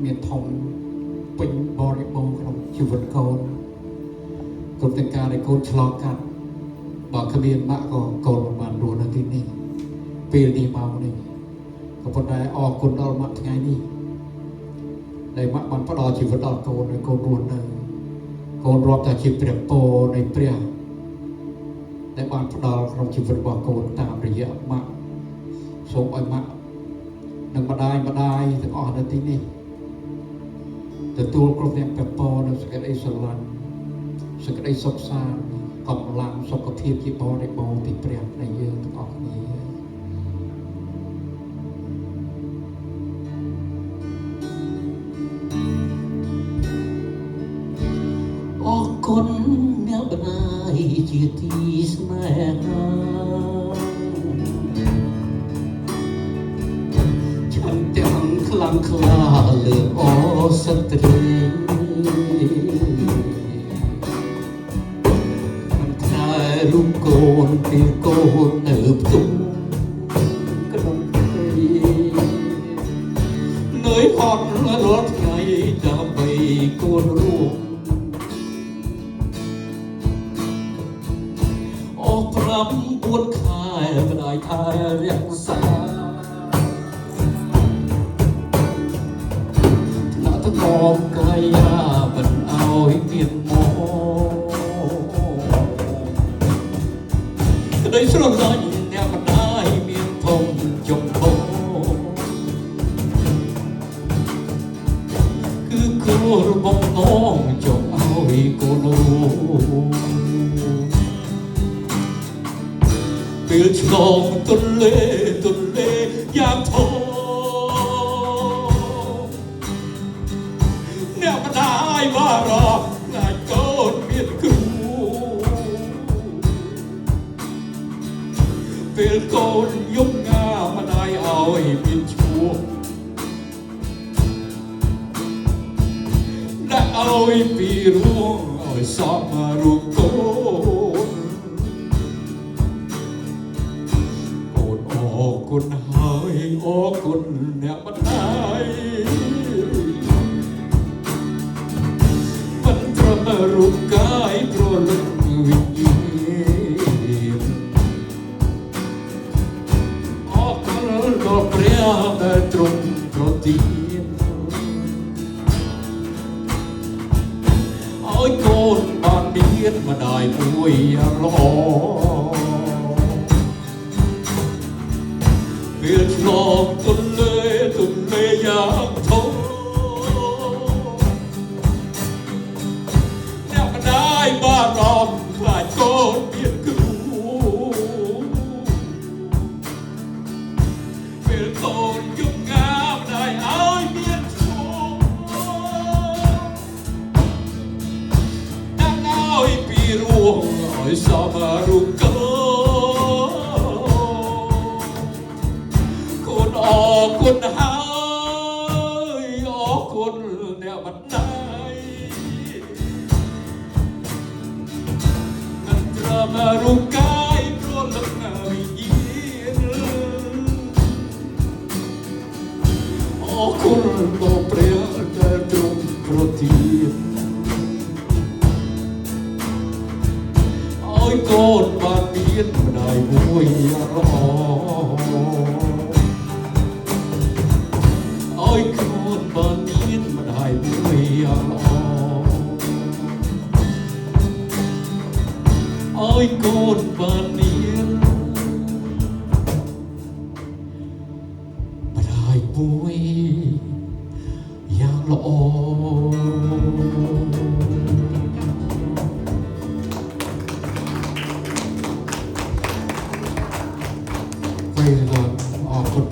មានធំពេញបរិបូរណ៍ក្នុងជីវិតកូនគ្រប់ទាំងការដែលកូនឆ្លងកាត់បើគ្មានម៉ាក់ក៏កូនមិនបានរស់នៅទីនេះពេលនេះមកនេះក៏ប៉ុន្តែអរគុណដល់ម៉ាក់ថ្ងៃនេះដែលម៉ាក់បានផ្ដល់ជីវិតដល់កូនឲ្យកូនរស់នៅកូនរាប់តែជាព្រះពរនៃព្រះដែលបានផ្ដល់ក្នុងជីវិតរបស់កូនតាមរយៈម៉ាក់សូមឲ្យម៉ាក់និងម្ដាយទាំងអស់នៅទីនេះទទួលគ្រប់ទាំងព្រះពរនិងសេចក្តីស្រឡាញ់សេចក្តីសុខសាន្តកម្លាំងសុខភាពជាបរិបូរណ៍ពីព្រះនៃយើងទាំងអស់គ្នាអរគុណអ្នកម្ដាយជាទីស្នេហាចាំទាំងខ្លាំងក្លាលើអស្ត្រីរូបកូនពីកូននៅផ្ទុំក្នុងព្រៃនៅហត់រាល់ថ្ងៃដើម្បីកូនរួមអស់9ខែម្ដាយថែរក្សាថ្នាក់ថ្នមកាយាមិនឲ្យមានក្តីស្រឡាញ់អ្នកម្ដាយមានធំចំពោះគឺគោលបំណងចង់ឲ្យកូនរួមពេលឆ្លងទន្លេយ៉ាងធំអ្នកម្ដាយបារម្ភខ្លាចកូនមានគ្រោះពេលកូនយំងាម្ដាយឲ្យមានឈ្មោះដាក់ឲ្យពីរួងឲ្យសក់មករូបកូនអរគុណហើយអរគុណអ្នកម្ដាយមិនត្រឹមរូបកាយព្រលឹងវិញ្ញាណដល់ព្រះដែលទ្រង់ប្រទានឲ្យកូនបានមានម្ដាយមួយយ៉ាងល្អពេលឆ្លងទន្លេយ៉ាងធំអ្នកម្ដាយបារម្ភខ្លាចកូនមានគ្រោះពេលកូនយំងាម្ដាយឲ្យមានឈ្មោះដាក់ឲ្យពីរួងឲ្យសមរូបកូនអរគុណហើយអរគុណអ្នកម្ដាយមិនត្រឹមរូបកាយព្រលឹងវិញ្ញាណអរគុណដល់ព្រះដែលទ្រង់ប្រទានឲ្យកូនបានមានម្ដាយមួយយ៉ាងល្អឲ្យកូនបានមានម្ដាយមួយយ៉ាងល្អឲ្យកូនបានមានម្ដាយមួយយ៉ាងល្អពេលអរគុណ